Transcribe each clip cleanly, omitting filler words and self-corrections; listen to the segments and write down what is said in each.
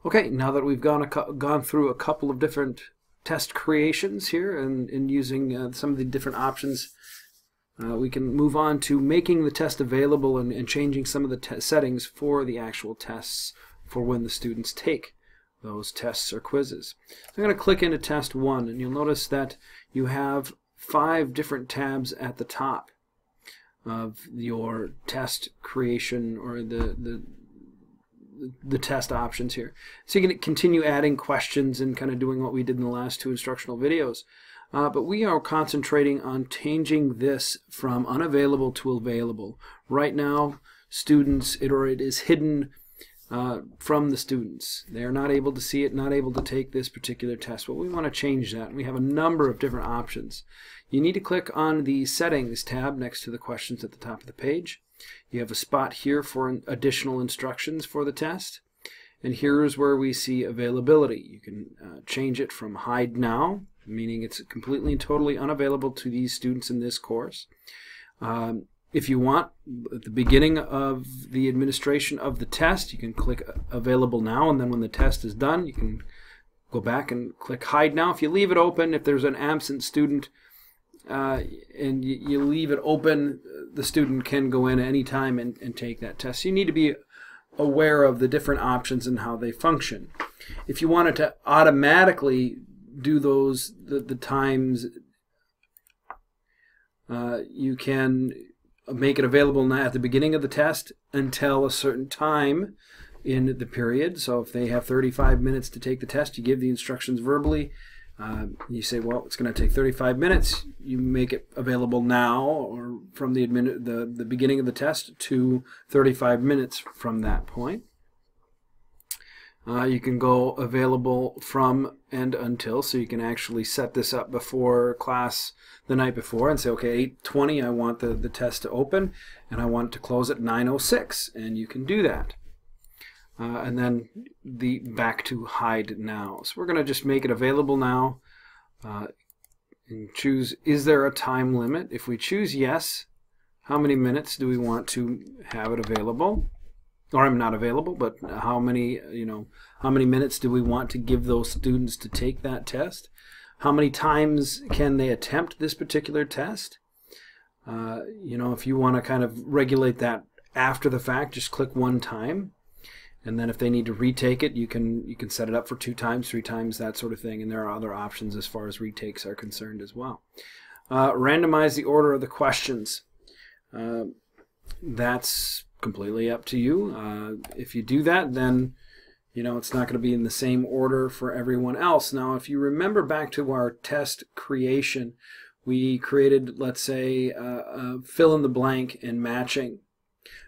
Okay, now that we've gone through a couple of different test creations here and using some of the different options, we can move on to making the test available and changing some of the settings for the actual tests for when the students take those tests or quizzes. So I'm going to click into test 1, and you'll notice that you have 5 different tabs at the top of your test creation or the test options here. So you can continue adding questions and kind of doing what we did in the last 2 instructional videos. But we are concentrating on changing this from unavailable to available. Right now, students, it is hidden from the students. They are not able to see it, not able to take this particular test. But we want to change that. We have a number of different options. You need to click on the Settings tab next to the questions at the top of the page. You have a spot here for additional instructions for the test. And here's where we see availability. You can change it from Hide Now, meaning it's completely and totally unavailable to these students in this course. If you want, at the beginning of the administration of the test, you can click Available Now, and then when the test is done, you can go back and click Hide Now. If you leave it open, if there's an absent student, and you leave it open, the student can go in any time and take that test. So you need to be aware of the different options and how they function. If you wanted to automatically do those the times, you can make it available now at the beginning of the test until a certain time in the period. So if they have 35 minutes to take the test, you give the instructions verbally. You say, well, it's going to take 35 minutes. You make it available now, or from the beginning of the test to 35 minutes from that point. You can go available from and until, so you can actually set this up before class the night before and say, okay, 8:20, I want the test to open, and I want it to close at 9:06, and you can do that. And then back to Hide Now. So we're going to just make it available now and choose, is there a time limit? If we choose yes, how many minutes do we want to have it available? Or I'm not available, but how many minutes do we want to give those students to take that test? How many times can they attempt this particular test? If you want to kind of regulate that after the fact, just click 1 time. And then if they need to retake it, you can set it up for 2 times, 3 times, that sort of thing. And there are other options as far as retakes are concerned as well. Randomize the order of the questions. That's completely up to you. If you do that, then it's not going to be in the same order for everyone else. Now, if you remember back to our test creation, we created, let's say, fill in the blank and matching.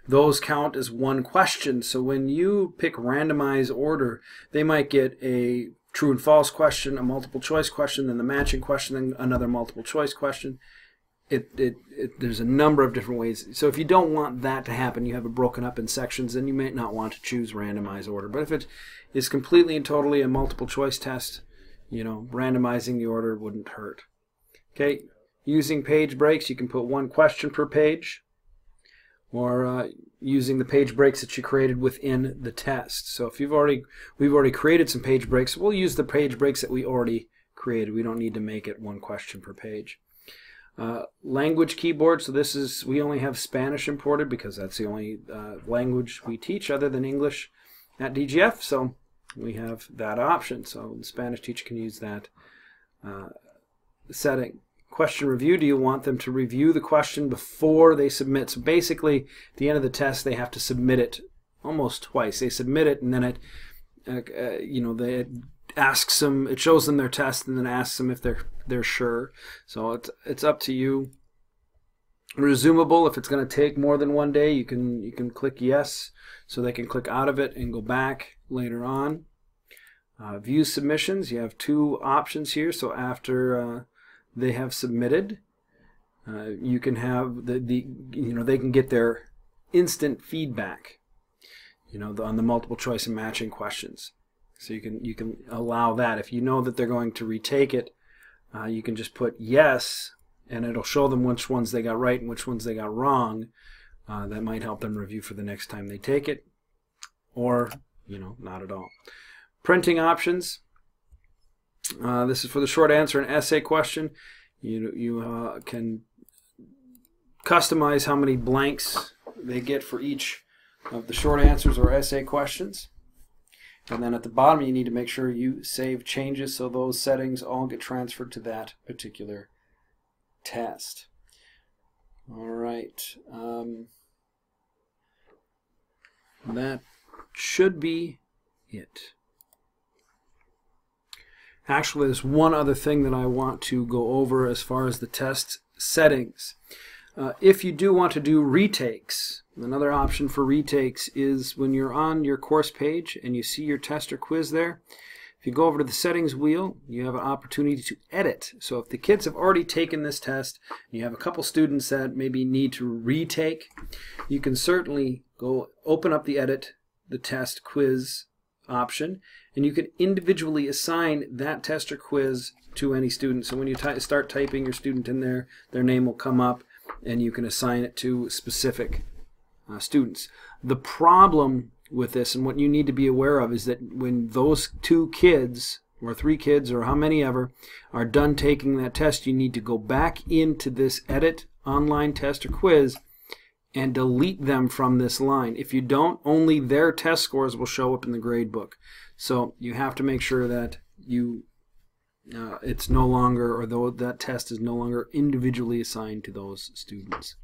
Those count as 1 question. So when you pick randomize order, they might get a true and false question, a multiple choice question, then the matching question, then another multiple choice question. There's a number of different ways. So if you don't want that to happen, you have it broken up in sections, then you may not want to choose randomize order. But if it is completely and totally a multiple choice test, randomizing the order wouldn't hurt. Okay, using page breaks, you can put 1 question per page, or using the page breaks that you created within the test. So if we've already created some page breaks, we'll use the page breaks that we already created. We don't need to make it 1 question per page. Language keyboard, so we only have Spanish imported because that's the only language we teach other than English at DGF, so we have that option. So the Spanish teacher can use that setting. Question review, do you want them to review the question before they submit? So basically, at the end of the test, they have to submit it almost twice. They submit it, and then it asks them, it shows them their test, and then asks them if they're sure. So it's up to you. Resumable, if it's going to take more than 1 day, you can click yes, so they can click out of it and go back later on. View submissions, you have 2 options here. So after they have submitted, you can have they can get their instant feedback, on the multiple choice and matching questions. So you can allow that. If you know that they're going to retake it, you can just put yes, and it'll show them which ones they got right and which ones they got wrong. That might help them review for the next time they take it, or not at all. Printing options. This is for the short answer and essay question. You can customize how many blanks they get for each of the short answers or essay questions. And then at the bottom you need to make sure you save changes so those settings all get transferred to that particular test. Alright, that should be it. Actually, there's one other thing that I want to go over as far as the test settings. If you do want to do retakes, another option for retakes is when you're on your course page and you see your test or quiz there, if you go over to the settings wheel, you have an opportunity to edit. So if the kids have already taken this test, and you have a couple students that maybe need to retake, you can certainly go open up the edit, the test quiz option, and you can individually assign that test or quiz to any student. So when you start typing your student in there, their name will come up and you can assign it to specific students. The problem with this, and what you need to be aware of, is that when those 2 kids or 3 kids or how many ever are done taking that test, you need to go back into this edit online test or quiz and delete them from this line. If you don't, only their test scores will show up in the grade book. So you have to make sure that it's no longer, or though that test is no longer individually assigned to those students.